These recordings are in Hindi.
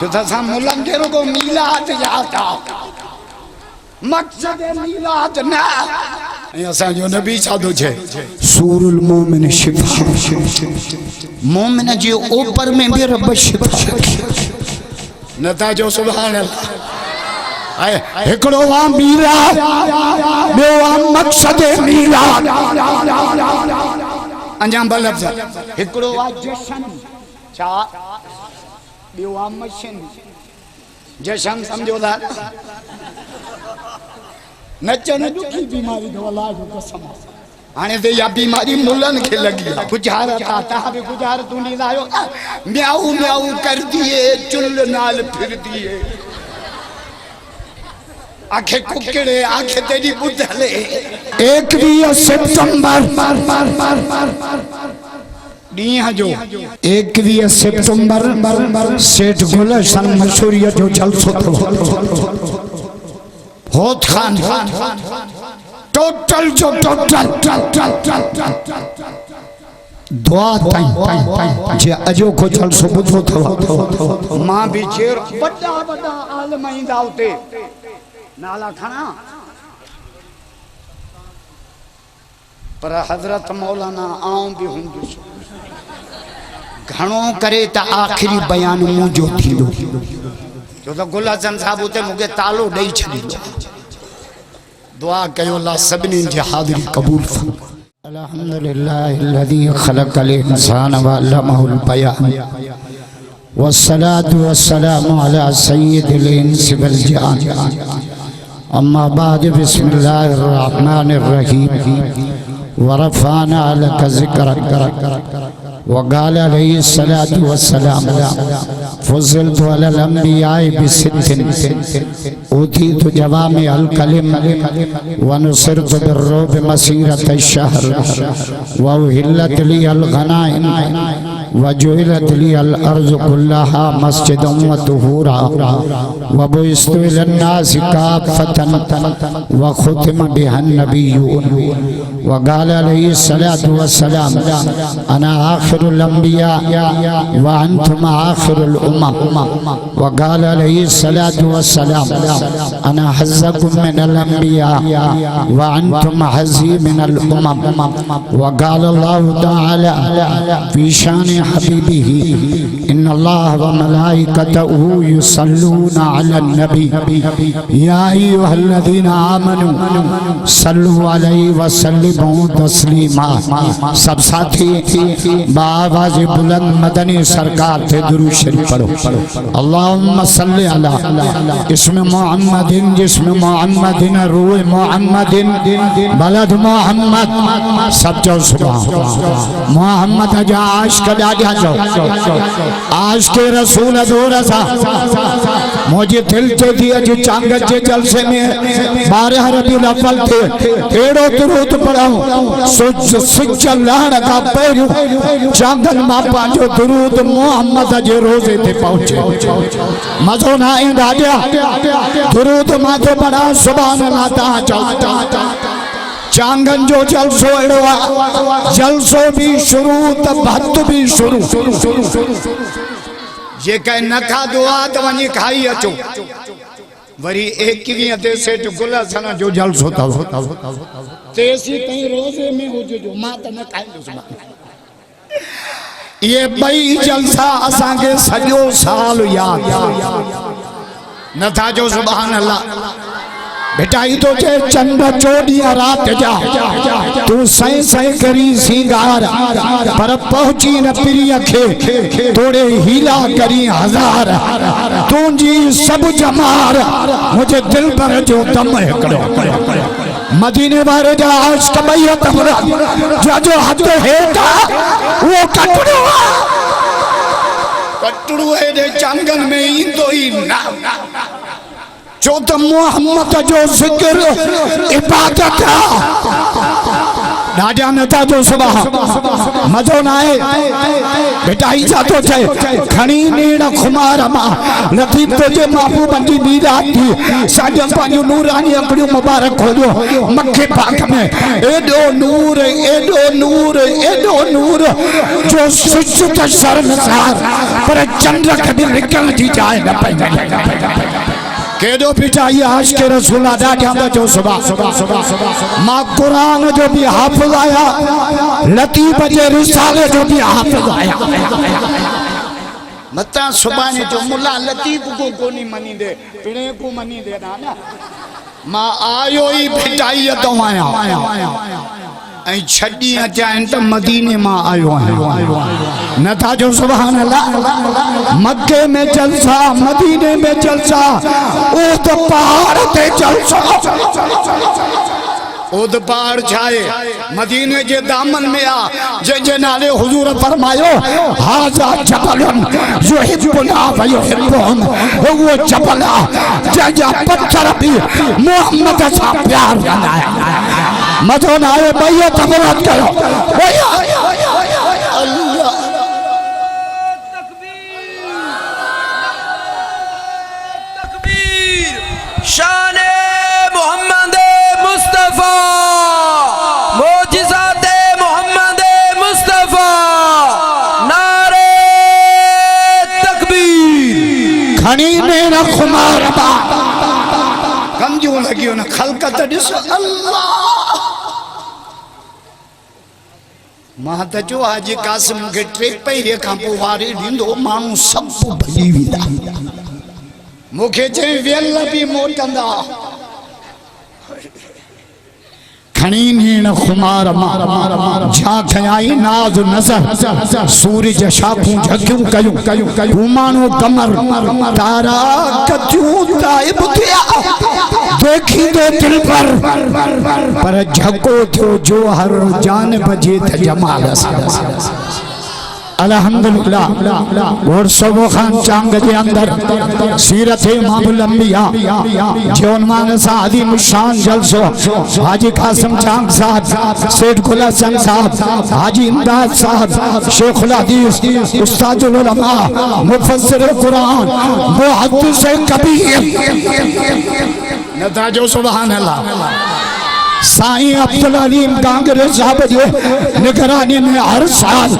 तो मुलंगर को मीलाद याद आओ मकसद मीलाद ना ऐसा जो नबी साधु छे सूरुल मोमिन शिफा मोमिन जी ऊपर में भी रब शिफा नता जो सुभान अल्लाह आए एकड़ो वा मीलाद बे वा मकसद मीलाद अंजाम बलब्ज एकड़ो वा जशन चा बेवा मशीन जशन समझो था नचन दुखी बीमारी दो अल्लाह जो कसम आने दे या बीमारी मुलन के लगी गुजारत आता है गुजारत नहीं लायो म्याऊ म्याऊ कर दिए चुल नाल फिर दिए आंखें कुकड़े आंखें तेरी बुद्धले 1 सितंबर जो 1 सितंबर सेठ गुलशन मशहूरियत जो जलसो होत खान टोटल जो दुआ ताई जे अजो को जलसो बुधो थो मां भी चेर बड़ा बड़ा आलम इंदा उते नाला खाना पर हजरत मौलाना आऊं भी हुंदुस घणो करे त आखिरी बयान मुंजो थींदो जो तो गुलशन साहब उते मुके तालो दई छडी दुआ कयो अल्लाह सभनी जी हाजिरी कबूल अल्हम्दुलिल्लाहिल्लज़ी खलक़ल इंसान व अल्लमहुल बयान वस्सलातु वस्सलामु अला सय्यिदिल इंस वल जान अम्मा बाद बिस्मिल्लाहिर रहमानिर रहीम वरफ़ाना लक ज़िक्रक वक़ाल अलैहिस्सलातु वस्सलाम फ़ुज़िलतु अलल अंबिया'i बिसित्तिन ऊतीतु जवामिअल कलिम व नुसिरतु बिर्रु'बि मसीरत अश-शहर व उहिल्लत लियल गनाइम व जुइलत लियल अर्ज़ु कुल्लहा मस्जिदन व तुहूरा व बुइस्तु इलन नासि काफ़तन व खुतिम बिहन नबिय्यून व क़ाल अलैहिस्सलातु वस्सलाम अना आखिरुल अंबिया व अंतुम आखिरुल उम्म व क़ाल अलैहिस्सलातु वस्सलाम अना हज़्ज़कुम मिनल अंबिया व अंतुम हज़्ज़ी मिनल उम्म व क़ाल अल्लाहु तआला फ़ी शानि हबीबिही इन्नल्लाह व मलाइकतहु युसल्लूना अलन नबी या अय्युहल्लज़ीना आमनू सल्लु अलैहि व सल्लिमू तस्लीमा। सब साथी बावाज़ बुलंद मदनी सरकार थे दुरूद शरीफ पढ़ो अल्लाहुम्मा सल्लि अला इस्म मुहम्मदिन जिस्म मुहम्मदिन रूह मुहम्मदिन बलद मुहम्मद सब जो सुभान मोहम्मद जा आशिक डाढ़ा जो आशिक रसूल अदोर सा मुझे दिल ते थी अज चांग जे जलसे में 12 रबीउल अव्वल थे एड़ो दुरूद पढ़ाऊं सोच सिच लहण का पहिरियों चांगन मां पांजो दुरूद मोहम्मद जे रोज़े ते पहुंचे मज़ो ना इंदा दुरूद मां तो पढ़ा सुभान अल्लाह ता चांगन जो जलसो एड़ो जलसो भी शुरू त भत भी शुरू जे कह न खा दुआ त वनी खाई अचो वरी 21 ते सेठ गुलशन जो जलसो था तेसी तई रोज़े में हो जो मां त न खाईंदो ये बई जलसा असा के सजो साल याद न था जो सुभान अल्लाह बेटाई तो जे चंद चोड़िया रात जा तू सही सही करी सिंगार पर पहुंची न प्रिय खे थोड़े हीला करी हजार तू जी सब जमार मुझे दिल पर जो दम हिकड़ो मदीने वाले जा आशिक बैत जो हद हेठा वो कटड़ू है दे चांगन में इंदो ही ना जो तो मोहम्मद जो जिक्र इबादत है राजा नथा जो सुबह मजो ना है बेटाई जातो चे खणी नीण खुमार मा लतीफ तो जे महबूब जी नीरा थी साजन पांजो नूरानी अंगड़ियों मुबारक खोलियो मक्के पाक में एडो नूर जो सुचुत शर्मसार पर चंद्र कभी निकल जी जाए न पाए केडो पिटाई आज के रसूल अदा क्या जो सुबह मां कुरान जो भी हाफिज आया लतीफ जे रिसाले जो भी हाफिज आया मता सुबह ने जो मुल्ला लतीफ को कोनी मनी दे पिणे को मनी दे ना मां आयो ही पिटाई तो आया ऐं छड़ी अचाइन त मदीने मां आयो आहियां नथा जो सुभान अल्लाह मक्के में जलसा मदीने में जलसा उद पहाड़ ते जलसा उद पहाड़ छाए मदीने जे दामन में आ जे नाले हुजूर फरमायो हाजा जबलन युहिब्बुना व युहिब्बुहुम वो जबल जा पत्थर भी मोहम्मद सा प्यार बनाया मजो ना आए भैया तबरत करो भैया अल्लाह तकबीर शान मोहम्मद मुस्तफा मोजिज़ात मोहम्मद मुस्तफा नारे तकबीर खनी में न खुमार बा कम जो लगियो न खलकत दिस अल्लाह मां त जो हाजी कासिम के टे पहिरे खां पोइ वारे ॾींदो माण्हू सभु भॼी वेंदा मूंखे चई वेल बि मोटंदा खणी नीण खुमार झांक आई नाज़ नज़र सूरज शाखूं झकियूं कयूं घुमानो कमर तारा कथियूं ताइब थिया देखी दे दिल पर झको थियो जो हर जान बजे त जमाल अल्हम्दुलिल्लाह और सबो खान चांग जे अंदर सीरत इमामुल अंबिया जो उन्वान सादी मुशान जलसो हाजी कासिम चांग साहब सेठ गुल हसन साहब हाजी इमदाद साहब शेखुल हदीस उस्तादुल उलमा मुफस्सिर कुरान मुहद्दिस कबीर नता जो सुभान अल्लाह साईं अब्दुल अलीम कांगरे साहब जे निगरानी में हर साल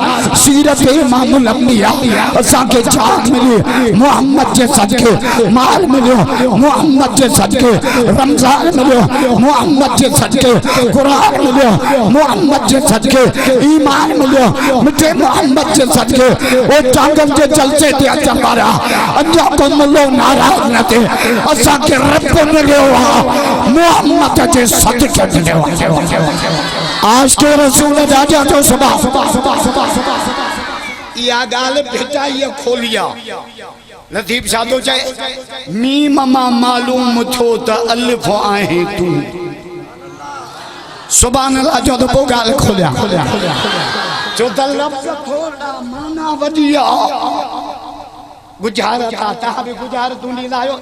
सीरत इमामुल अंबिया असा के जान मिली मोहम्मद जे सदके माल मिलो मोहम्मद जे सदके रमजान मिलो मोहम्मद जे सदके कुरान मिलो मोहम्मद जे सदके ईमान मिलो मिठे मोहम्मद जे सदके ओ टांगन जे जलसे ते अच मारा अजा को मुल्लो नाराज न थे असा के रब मिलो मोहम्मद जे सदके आज के रसूल राजा तो या गाल भेटाई खोलिया लतीफ साधो चाहे मीम मां मालूम थो त अलिफ आहे तू सुभान अल्लाह जो तो वो गाल खोलिया जो त लफ्ज थोड़ा माना वडिया गुजारत आता है गुजारत नहीं लायो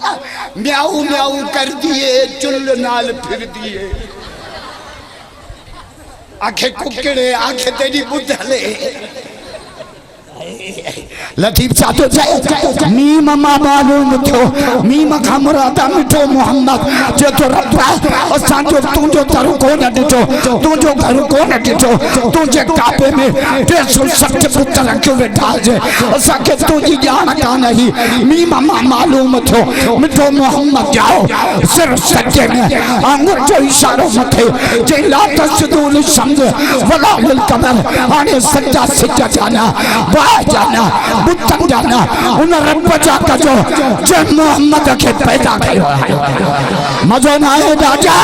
म्याऊ म्याऊ कर दिए चुल नाल फिर दिए आखे कुकड़े आखे तेरी बुद्धले लतीफ चाहते जाए मीम मा मालूम थो मीम का मुराद मिठो मोहम्मद जे तो रब्बा असा जो तू जो दर को न दितो तू जो घर को न दितो तू जे काबे में 360 पुत्र रखो बैठा जे असा के तू जी जान का नहीं मीम मा मालूम थो मिठो मोहम्मद जाओ सिर सच्चे में आंगुर जो इशारो मथे जे ला तसदुल समझ वला लिल कमर आने सच्चा सच्चा जाना जाना बुतन जाना उन रब जाता जो जब मोहम्मद के पैदा किया मजो ना आए राजा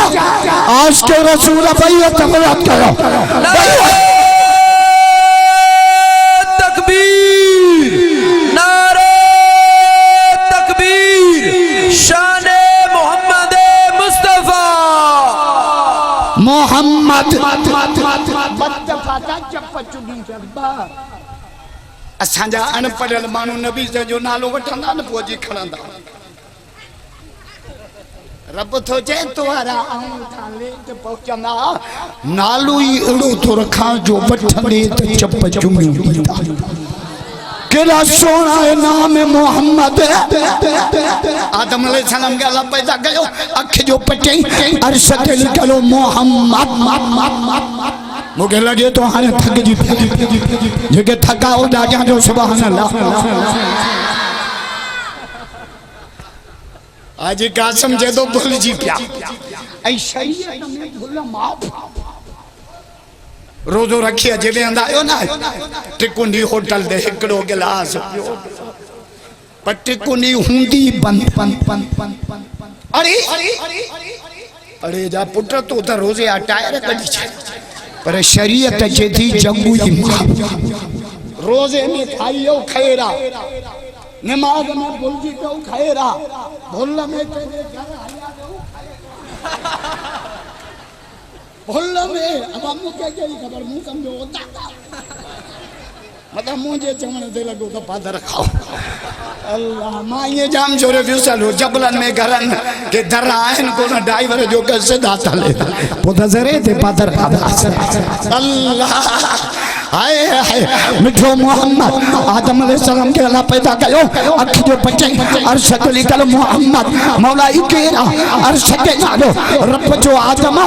आज के रसूल भैया तबरत करो तकबीर नारे तकबीर शान मोहम्मद मुस्तफा मोहम्मद असांजा अनपढ़ियल माण्हू नबी जो नालो वठंदा न पोइ जी खणंदा रब तो चे तुम्हारा ले ते पहुंचना नालू ही अड़ो तो रखा जो बठले ते चप चुमी दीदा केड़ा सोना है नाम मोहम्मद आदम अलैहिस्सलाम के अल्लाह पैदा कयो अख जो पटे अर्श ते लिखलो मोहम्मद मुके लगे तो हाने थक जी जेके थका हो जा जो सुभान अल्लाह आज कासम जे तो भूल जी पिया ऐ शरीयत में भूल माफ रोजो रखिया जे वेंदा आयो ना टिकुंडी होटल दे एकड़ो गिलास पर टिकुंडी हुंदी बंद अरे जा पुत्र तो त रोजे आ टायर कढी छे पर शरीयत जे थी जंगू ही माफ रोजे में खाइयो खैरा नमाज में भूल जी तो खैरा भूल में तेरे घर आया दो भूल में अब मुके के खबर मुंह समझो होता मतलब मुझे चमन दे लगो तो पादर खाओ अल्लाह मां ये जाम जोरे फ्यूसल हो जबलन में घरन के दर आइन को ना ड्राइवर जो के सीधा चले पोता जरे ते पादर खा अल्लाह हाय हाय मिठो मोहम्मद आदम अलैहिस्सलाम के अल्लाह पैदा कयो अख जो बचे अर्श ते लिखल मोहम्मद मौला इकेरा अर्श ते नालो रब जो आदम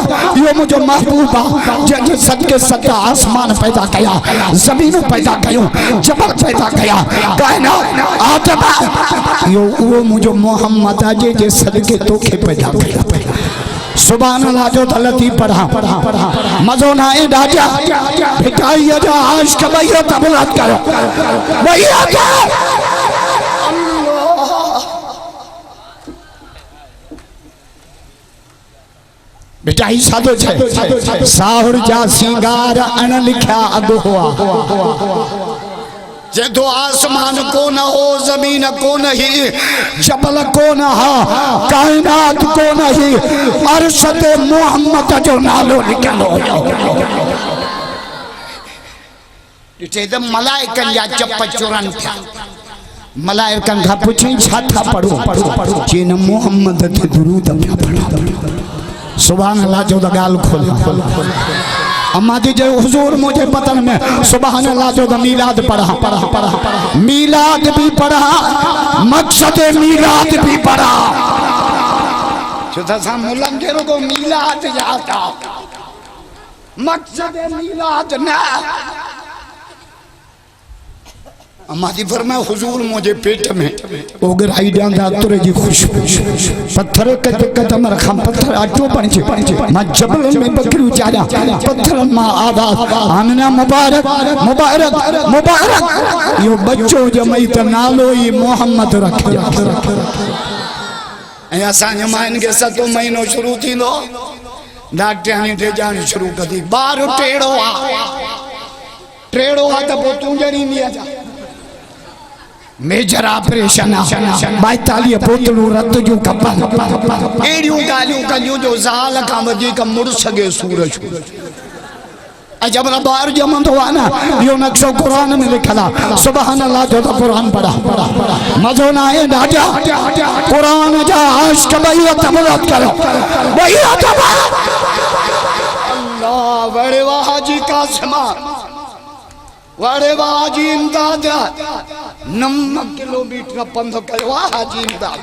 यो मुझो महबूबा जग सदके सदा आसमान पैदा कया जमीन पैदा कयो जबल पैदा कया कायनात आदम यो वो मुझो मोहम्मद आजे जे सदके तोखे पैदा कया सुभान अल्लाह जो तलती पढ़ा मजो ना ए राजा भिखारी जा आज कबैया तबलात करो भैया जा बेटा ही साधो छे साहुर जा सिंगार अन लिखा अगो हुआ जे तो आसमान को न हो जमीन को नहीं जबल को न हो कायनात को नहीं अर्श ते मोहम्मद जो नालो निकलो इते द मलाइकन या चप चुरन था मलाइकन का पूछी छाता पढ़ो जिन मोहम्मद ते दुरूद पढ़ो सुभान अल्लाह जो गाल खोल अम्मा जी जो हुजूर मुझे पतन में सुभान अल्लाह जो मीलाद पढ़ा मीलाद भी पढ़ा मकसद मीलाद भी पढ़ा चौथा सा मुल्ला के को मीलाद जाता मकसद मीलाद ना अम्मा जी फरमाया हुजूर मुझे पेट में ओगराई डांदा तुरे जी खुशबू पत्थर के कदम रखा पत्थर आटो पणचे मां जबल में बकरी चारा पत्थर मां आवाज आमना मुबारक मुबारक मुबारक यो बच्चो जमई त नालो ही मोहम्मद रखिया ऐ असा जमाइन के 7 महीनो शुरू थींदो डॉक्टर थे जान शुरू कदी बार टेड़ो आ त पो तू जरी मिया जा मेजर ऑपरेशन 42 बोतलू रत जो कपन एड़ियों गालियों कलियों जो ज़ाल का वधी का मुड़ सके सूरज जब बार जमंदो आ ना यो नक्शो कुरान में लिखला सुभान अल्लाह जो तो कुरान पढ़ा मजो ना है राजा कुरान जा आशिक भैया तबलात करो भैया अल्लाह बड़े हाजी कासिमा वारे हाजी इमदाद 9 किलोमीटर पंध कयो हाजी इमदाद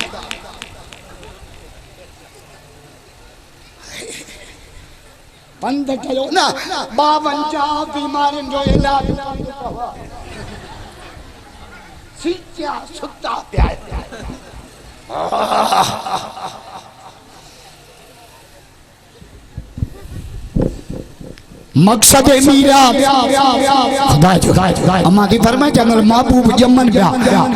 पंध कयो ना 52 बीमारियों जो इलाज सिचा सुता पिया मकसद मीराद अम्मा दी फरमाए जंगल महबूब जमन पिया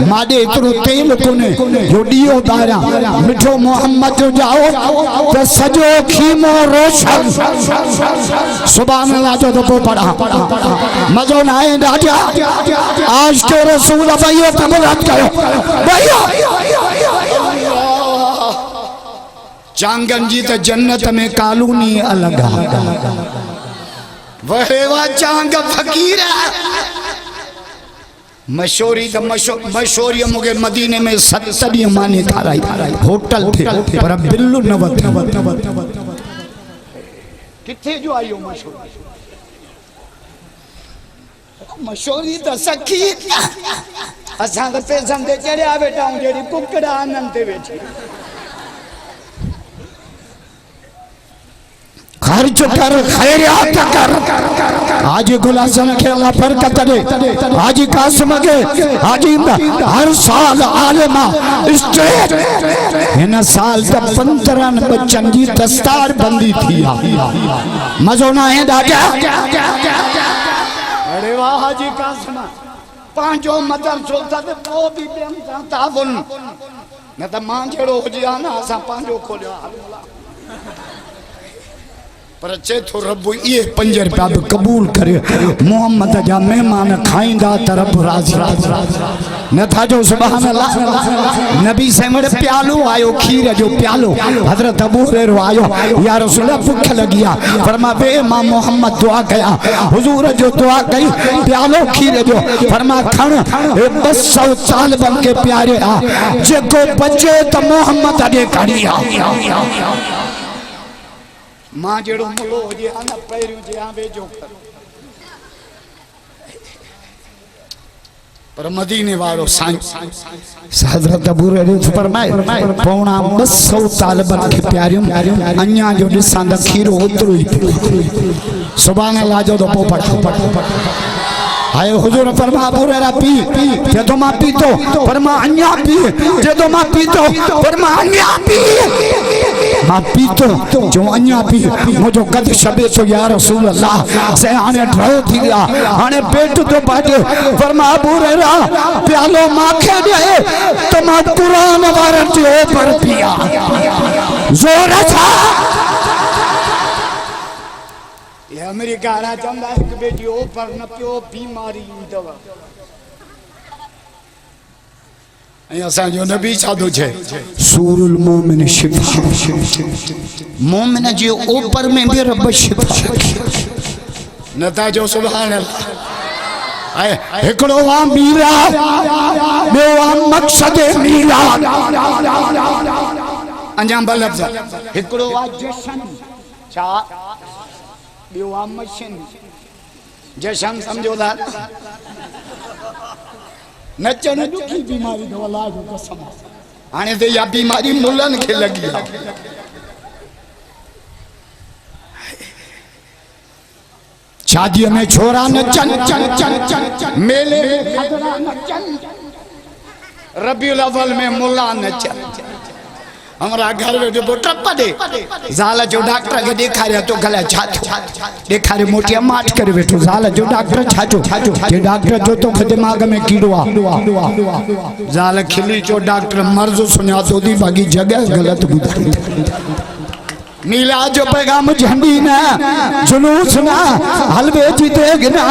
माडे इतरो तेल कोने जो दियो दारा मिठो मोहम्मद जो जाओ तो सजो खीमो रोशन सुभान अल्लाह जो तो पढ़ा मजो ना है राजा आज के रसूल भैया तबलात करो भैया चांगन जी तो जन्नत में कॉलोनी अलग वहे वा चांग फकीर मशोरी तो मशोरी मुझे मदीने में 70 माने खाराई होटल थे पर बिल्लू नवत किथे जो आयो मशोरी मशोरी तो सखी असा तो पैसन ते चढ़िया बेटा हूं जेडी कुकड़ा आनंद ते बैठी खर्च कर खैरियत कर हाजी गुलासन के अल्लाह बरकत दे हाजी कासिम के हाजी हर साल आलिमा स्टेज इन साल त 15 बच्चन जी दस्तार बंदी थी मजो ना है दादा अरे वाह हाजी कासिम पांचो मदर सोता ते वो भी बेम ताबुन न त मां जेड़ो हो जिया ना असा पांचो खोलियो पर चेथो रब ये 5 रुपया भी कबूल करे मोहम्मद जा मेहमान खाइंदा तरफ राज न था जो सुभान अल्लाह नबी से मेरे प्यालो आयो खीर जो प्यालो हजरत अबू हुरैरा आयो या रसूल भूख लगिया फरमा बे मां मोहम्मद दुआ कया हुजूर जो दुआ कई प्यालो खीर जो फरमा खण 200 साल बन के प्यारे आ जेको बचे त मोहम्मद दे करिया मां जेड़ो मुलो हो जे ना पैरू जे आवे जो पर मदीने वालो हजरत अबू हुरैरा फरमाए पौना 200 साल बन के प्यारियों अन्या जो दिसांदा खीरो उतरो सुभान अल्लाह जो तो पट आए हुजूर फरमा अबू हुरैरा पी जे तो मां पी तो फरमा अन्या पी जे तो मां पी तो फरमा अन्या पी मां पी तो जो अन्या पी मुझो कद शबे तो या रसूल अल्लाह से आने ढो थी गया आने पेट तो बाटे फरमा अबू हुरैरा प्यालो मां के दे तो मां कुरान वारन जे ऊपर पिया जोर था ये अमेरिका रा चंदा एक बेटी ऊपर न पियो बीमारी दवा ऐसा जो नबी साधु छे सूरुल मोमिन शिफा मोमिन जे ऊपर में भी रब शिफा नता जो सुभान अल्लाह आए एकड़ो वा मीरा बे वा मकसद मीरा अंजाम बलब्ज एकड़ो वा जशन छा बेवा मशीन जशन समझो था नचन दुखी बीमारी दो अल्लाह को कसम आने ते या बीमारी मुलन के लगी शादी में छोरा नचन मेले में खतरा नचन रबीउल अव्वल में मुल्ला नचन हमारा घर में जो टप्पा दे ज़ाला जो डॉक्टर के देखा रहा तो गला छाछो देखा रे मोटिया माट कर बैठो ज़ाला जो डॉक्टर छाछो ये डॉक्टर जो तो दिमाग में कीड़वा ज़ाला खिली जो डॉक्टर मर्ज सुना तो दी बाकी जगह गलत बुझाई नीला जो पैगाम झंडी ना जुलूस ना हलवे जीतेग ना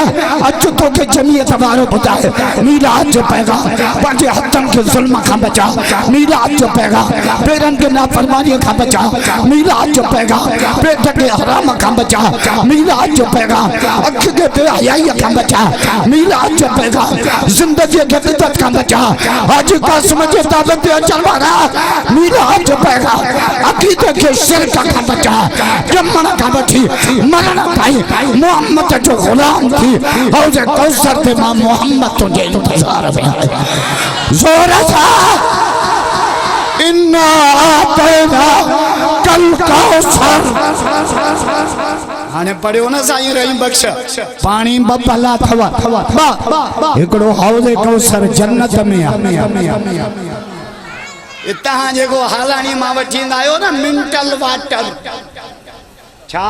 अच्छो तो के जमीयत वारो बताए नीला जो पैगाम बाकी हत्तन के जुल्म का बचा नीला जो पैगाम बेरन के नाफरमानी का बचा नीला जो पैगाम बेट के हराम का बचा नीला जो पैगाम अख के बेहयाई का बचा नीला जो पैगाम जिंदगी के बिदत का बचा आज का समझे ताबत चलवाना नीला जो पैगाम अकीदत के शिरक का बचा जमन का बची मनना भाई मोहम्मद जो गुलाम थी और जे कौसर पे मां मोहम्मद तो जे इंतजार में जोर था इन्ना आतैना कल कौसर आने पड़ियो ना साईं रही बख्श पानी बबला थवा एकड़ो हौज़े कौसर जन्नत में इतना जेको हालानी मां वठींदा आयो ना मिंटल वाटर छा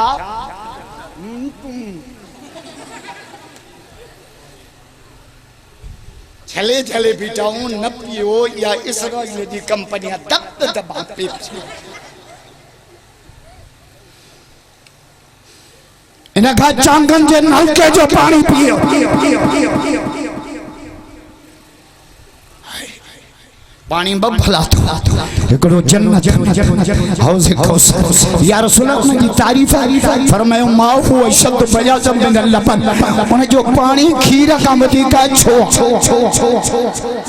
छले छले बीटाऊं न पियो या इसराइल जी कंपनियां दब दबा पेप्सी इनका चांगन जे नलके जो पानी पियो पानी बबला तो एकड़ो जन्नत हौज़ कौसर या रसूल अल्लाह की तारीफ फरमायो माहू अशद बयाज़म मिन लबन उन जो पानी खीर का वधीका छो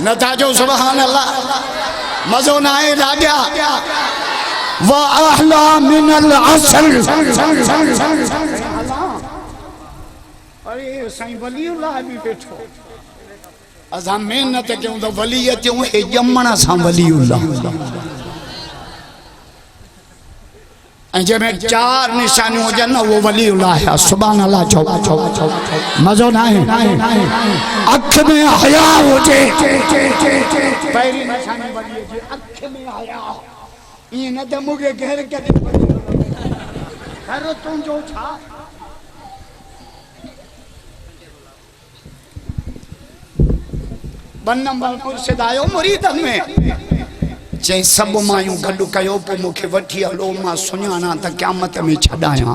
नथा जो सुभान अल्लाह मज़ो ना आए राजा व अहला मिनल असल अरे साईं वलीउल्लाह भी बैठो असा मेहनत क्यों तो वली अचूं हे जमण सां वलीउल्लाह जैमें चार निशानियूं हुजनि वो वलीउल्लाह है सुभान अल्लाह चो मज़ो ना है अख में हया हुजे पहिरीं निशानी वली जी अख में हया ईअं न त मूंखे घेर के घर तुंहिंजो छा वन नंबर मुर्शिद आयो मुरीदन में चई सब मायूं गॾु कयो पोइ मूंखे वठी हलो मां सुञाणा त क़यामत में छॾायां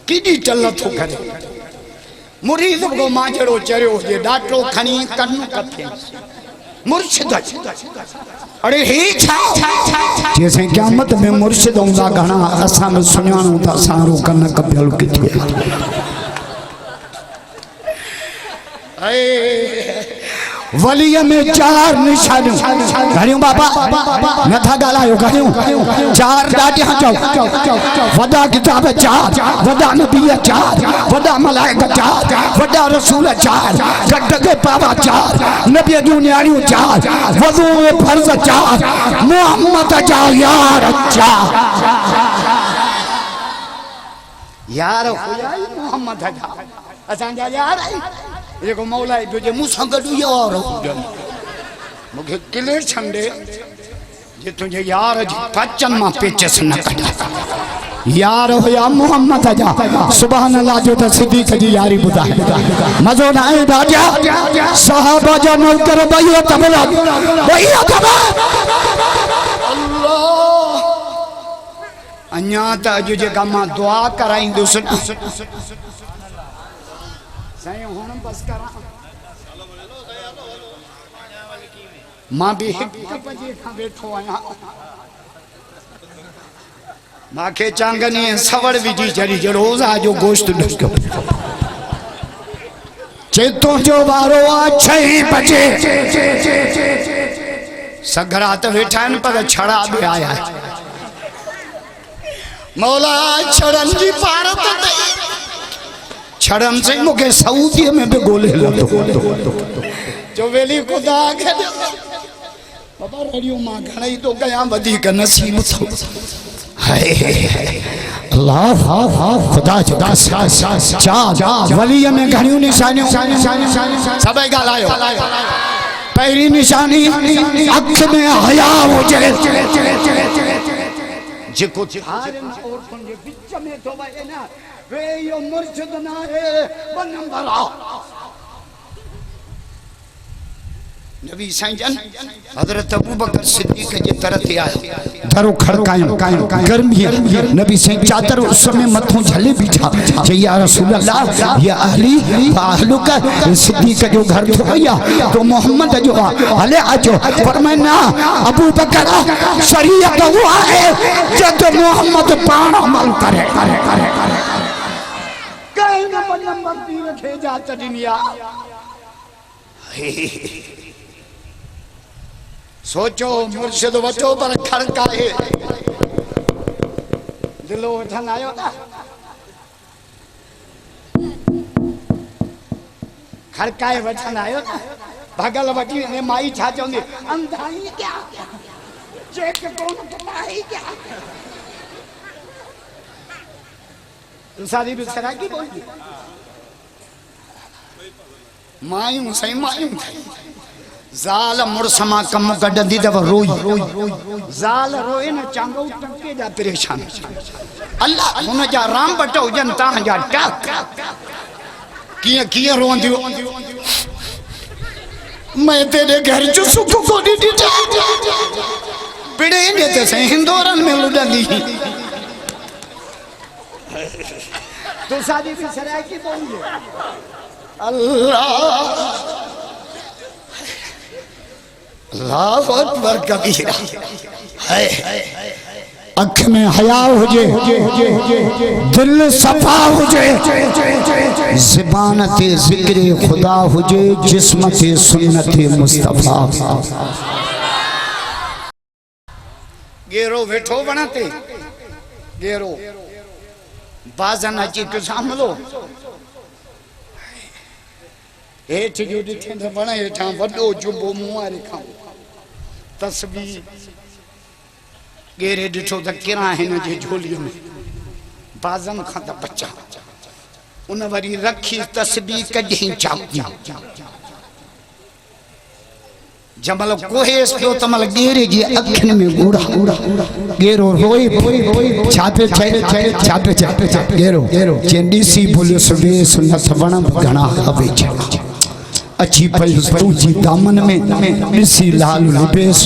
केॾी टल थो करे मुरीद को मां जहिड़ो चरियो हुजे ॾाटो खणी कन कथे मुर्शिद अरे हे छा जैसे क़यामत में मुर्शिद हूंदा घणा असां बि सुञाणूं था असां कन कपियल किथे वलीअ में चार निशानियूं घणियूं बाबा नथा ॻाल्हायो घणियूं चार ॾाढियां चओ वॾा किताब चार वॾा नबी चार वॾा मलाइका चार वॾा रसूल चार गॾ पावा चार नबी जूं न्याणियूं चार वज़ू फर्ज़ चार मुहम्मद जा यार चार यार हुया मुहम्मद जा असांजा यार जेको मौला तुझे मूंसां गॾु यार मूंखे किले छंडे जे तुंहिंजे यार जी पचन मां पेचस न कढा यार हुया मुहम्मद जा सुभान अल्लाह जो त सिद्दीक़ जी यारी ॿुधाए मज़ो न आहे राजा सहाबा जा नौकर भई तबला अल्लाह अञा त अॼु जेका मां दुआ कराईंदुसि साईं हुन बस करा मां भी 1 बजे खां बैठो आया मांखे चांगनी सवड़ विझी चढ़ी जो रोज़ा जो गोश्त ॾुको चेतो जो वारो आ 6 बजे सगरात वेठा आहिनि पर छड़ा बि आया मौला छड़न जी पारत छड़न से मुझे सऊदी में भी गोले लतो जो वेली खुदा के बाबा रेडियो मां घणई तो कया वधी क नसीब थो हाय अल्लाह खुदा खुदा चा वली में घणियूं निशानियूं सबै ॻाल्हायो पहिरीं निशानी अख में हया हुजे जेको औरतुन जे विच में तो वहे ना वे यो मुर्शिद ना है नंबर आ नबी साईं जन हजरत अबू बकर सिद्दीक जे तरह ते आयो दरो खड़कायो गर्मी नबी साईं चादर उस समय मथों झले बीठा जे या रसूल अल्लाह या अहली अहलुक सिद्दीक जो घर थो भैया तो मोहम्मद जो हले आजो फरमाया अबू बकर शरीयत हुआ है जब मोहम्मद पाण अमल करे कहीं न नंबर 3 रखे जात दुनिया सोचो मुर्शिद वचो पर खड़काए दिलो वठन आयो ना खड़काए वठन आयो ना भगल वठी ने माई छा चोंदी अंधाई क्या चेक कोन कटाई क्या सारी बिसरा की बोली मायूं सही मायूं ज़ाल मुर्समा कम कढंदी तव रोई ज़ाल रोए न चांगो टके जा परेशान अल्लाह हुन जा राम बट हुजन ता जा टक किए किए रोंदियो मैं तेरे घर जो सुख को दी पिड़े ने ते सही हिंदोरन में लुडंदी तो शादी भी सराय की बोलिए अल्लाह अल्लाहु अकबर कबीरा है। अख में हया हुजे, दिल सफा हुजे, ज़बान ते ज़िक्र खुदा हुजे, जिस्म ते सुन्नत मुस्तफा। गेरो वेठो बनाते गेरो बाजन अची तो सामलो हेठ जो ॾिठे त वण हेठां वॾो जुबो मुंहुं वारे खां तस्बीह गेरे ॾिठो त किरां हिन जे झोलीअ में बाज़न खां त बचा उन वरी रखी तस्बीह कढी चाकी जमल कोहेस पियो तमल गेरे जी अखिन में बूढ़ा गेरो रोई छापे छापे गेरो चेंडी सी बोलियो सुबे सुनत वण घणा हवे अच्छी पई तुझी दामन में ॾिसी लाल लिबेस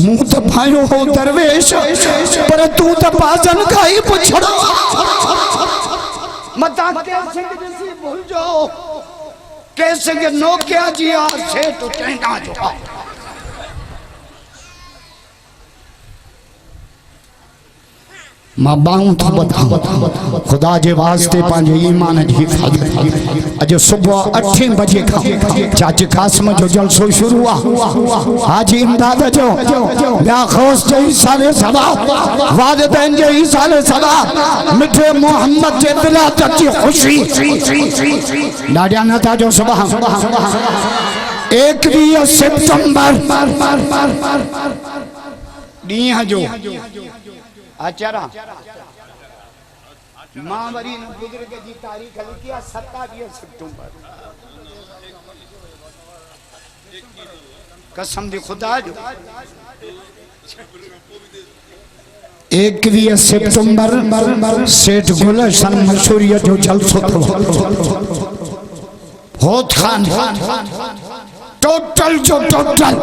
मुंह त भायो हो दरवेश पर तू त बाजन खाई पुछड़ो मता के सिंह ॾिसी भूल जाओ कैसे के नोकिया जी आ से तो कहना जो मां बाऊं था बताऊं खुदा जे वास्ते पांजे ईमान जी हिफाजत अज सुबह 8 बजे खां चाची कासिम जो जलसो शुरू आ हाजी इमदाद जो या खौस जे साले सदा वालिदैन जे साले सदा मिठे मोहम्मद जे विलादत जी खुशी डाडिया नता जो सुबह 21 सितंबर ॾींहं जो आचारा मां वरी न बुजुर्ग जी तारीख लिखी 27 सितंबर कसम दी खुदा जो 21 सितंबर सेठ गुलशन मशहूरियत जो जलसो थो होत खान टोटल जो टोटल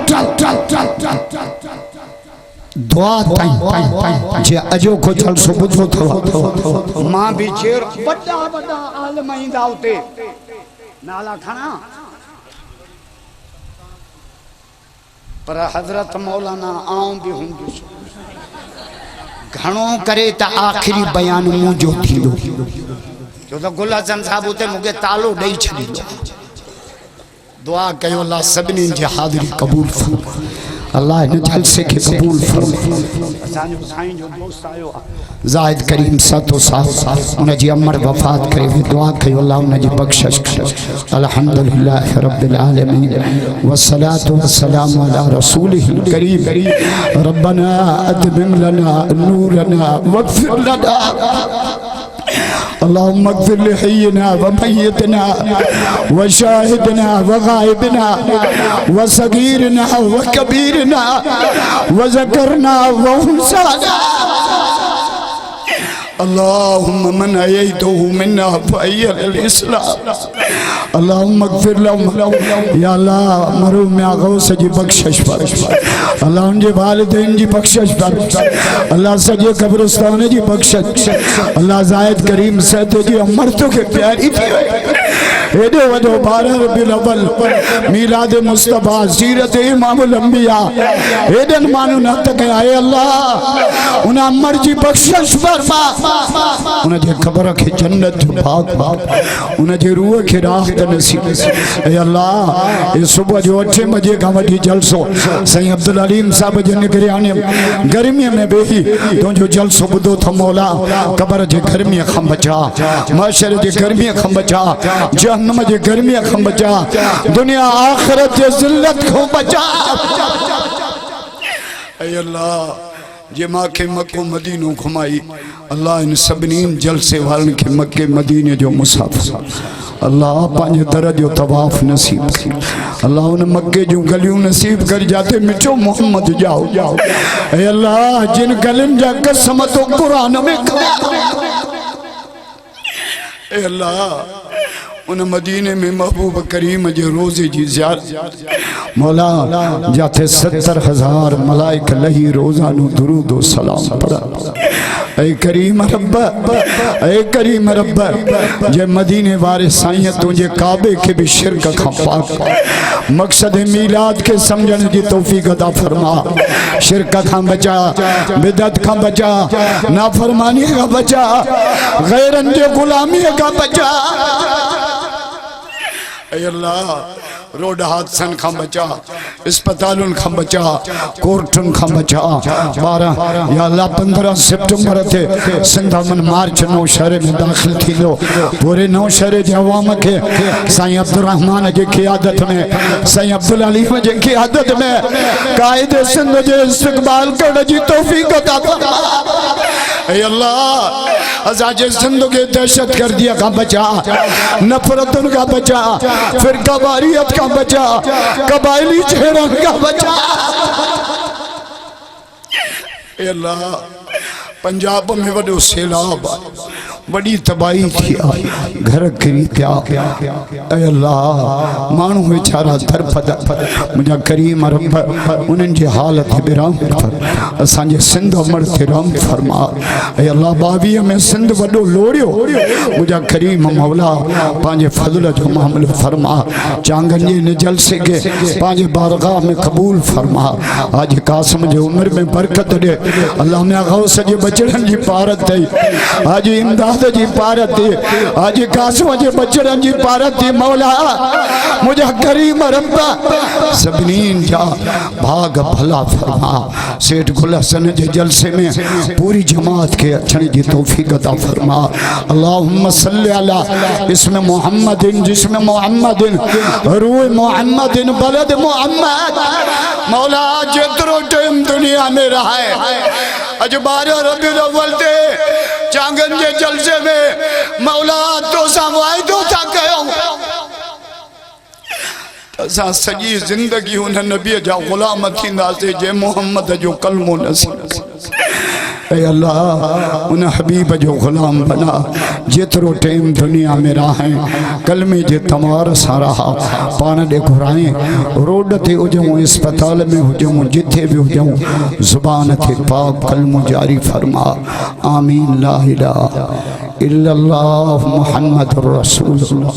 दुआ ताई जे अजो को जलसो बुधो थो मां भी चेर बड़ा बड़ा आलम इंदा उते नाला खणा पर हजरत मौलाना आऊं भी हुंदुस घणो करे त आखिरी बयान मुंजो थींदो जो तो गुलशन साहब उते मुके तालो दई छडी दुआ कयो अल्लाह सभिनी जी हाज़िरी कबूल फरमाए अल्लाह इन जलसे के कबूल फरमाए असांजो साईं जो दोस्त आयो जाहिद करीम सातो साहब उन जी अमर वफात करे दुआ कयो अल्लाह उन जी बख्शिश करे अल्हम्दुलिल्लाह रब्बिल आलमीन वस्सलातु वस्सलामु अला रसूलिल करीम रब्बना अतमिम लना नूरना वग़फिर लना अल्लाहुम्मा अग़फिर लिहय्यिना व मय्यितना व शाहिदना व गायबिना व सगीरना व कबीरना व ज़करना व उन्साना अल्लाहुम्मा मन अयैतहु मिन्ना फ़अय्यिल इस्लाम अल्लाहुम्मा अग़फिर लहु या अल्लाह मरहूम या गौस जी बख्शिश फर अल्लाह उनके वालिदैन जी बख्शिश फर अल्लाह सजे कब्रिस्तान जी बख्शिश अल्लाह जाहिद करीम सैद जी उम्र तो के प्यारी थी एडो वडो 12 रबीउल अव्वल मीलाद मुस्तफा सीरत इमामुल अंबिया एडन मानु न तक आए अल्लाह उन अमर जी बख्शिश फरमा उन जे कब्र के जन्नत भाग उन जे रूह के राहत नसीब ए अल्लाह ये सुबह जो 8 बजे का वडी जलसो सही अब्दुल अलीम साहब जो निगरानी गर्मी में बेही तो जो जलसो बुदो थ मौला कब्र जे गर्मी खम बचा माशर जे गर्मी खम बचा जहन्नम जे गर्मी खम बचा दुनिया आखिरत जे जिल्लत को बचा ए अल्लाह जे मां के मक्को मदीनो घुमाई अल्लाह इन सबनी जलसे वालन के मक्के मदीने जो मुसाफिर अल्लाह पांच दर जो तवाफ नसीब अल्लाह उन मक्के जो गलियों नसीब कर जाते मिठो मोहम्मद जाओ ए अल्लाह जिन गलिन जा कसम तो कुरान में ए अल्लाह उन मदीने में महबूब करीम जे रोजे जी ज़ियारत मौला जाते 70,000 मलाइक लही रोजानो दुरूद व सलाम पढ़ा ऐ करीम रब्बा, ऐ करीम रब्बा, जे मदीने वारे साईं तुझे काबे के भी शिरक खां पाक मकसद मीलाद के समझण जी तौफीक अता फरमा। शिरक खां बचा, बिदत खां बचा, नाफरमानी खां बचा, गैरन जे गुलामी खां बचा। ऐ अल्लाह रोड हादसन खां बचा, अस्पतालुन खां बचा, कोर्टन खां बचा। 12 या अल्लाह 15 सितंबर थे सिंध अमन मार्च नौशहरे में दाखिल थी लो। पूरे नौशहरे जे अवाम के साईं अब्दुर्रहमान जी क़ियादत में, साईं अब्दुल अलीम जी क़ियादत में कायदे सिंध जे इस्तक़बाल करण जी तौफीक अता फरमा। ऐ अल्लाह अजाजे सिंध के दहशत गर्दी का बचा, नफरतन का बचा, फिरका वारियत का बचा, कबायली चेहरा का बचा। ऐ अल्लाह पंजाब में वडो सैलाब, बड़ी तबाही थी, घर किरी पिया। ऐ अल्लाह मानू वेचारा तरफद मुझा करीम रब उन्हनि जी हालत बिराम फर, असांजे सिंध अमर थे राम फरमा। ऐ अल्लाह 22 में सिंध वडो लोड़ियो, मुझा करीम मौला पांजे फजल जो मामलो फरमा। चांगन जी ने जलसे के पांजे बारगाह में कबूल फरमा। आज कासिम जे उम्र में बरकत दे अल्लाह में गौस जे बचड़न जी पारत थई, आज इमदाद जी पारत थी, आज कासिम जे बचड़न जी पारत थी। मौला मुझा करीम रब्बा सबनीन जा भाग भला फरमा। सेठ गुल हसन जे जलसे में पूरी जमात के अचण जी तौफीक अता फरमा। अल्लाहुम्मा सल्ली अला इसमें मोहम्मदिन, जिसमें मोहम्मदिन, रूह मोहम्मदिन, बलद मोहम्मद। मौला जेतरो टाइम दुनिया में रहा है, अज 12 रबीउल अव्वल ते चांगन जे जलसे में मौला तो सा वायदो था कयो असा सजी जिंदगी उन नबी जा गुलाम थींदासे जे मोहम्मद जो कलमो नसीब। ऐ अल्लाह उन हबीब जो गुलाम बना, जेतरो टाइम दुनिया में रहा कलमे जे तमार सा रहा। पान दे घुराए रोड ते हुजूं, अस्पताल में हुजूं, जिथे भी हुजूं, जुबान थे पाक कलमो जारी फरमा। आमीन। ला इलाहा इल्लल्लाह मुहम्मदुर रसूलुल्लाह।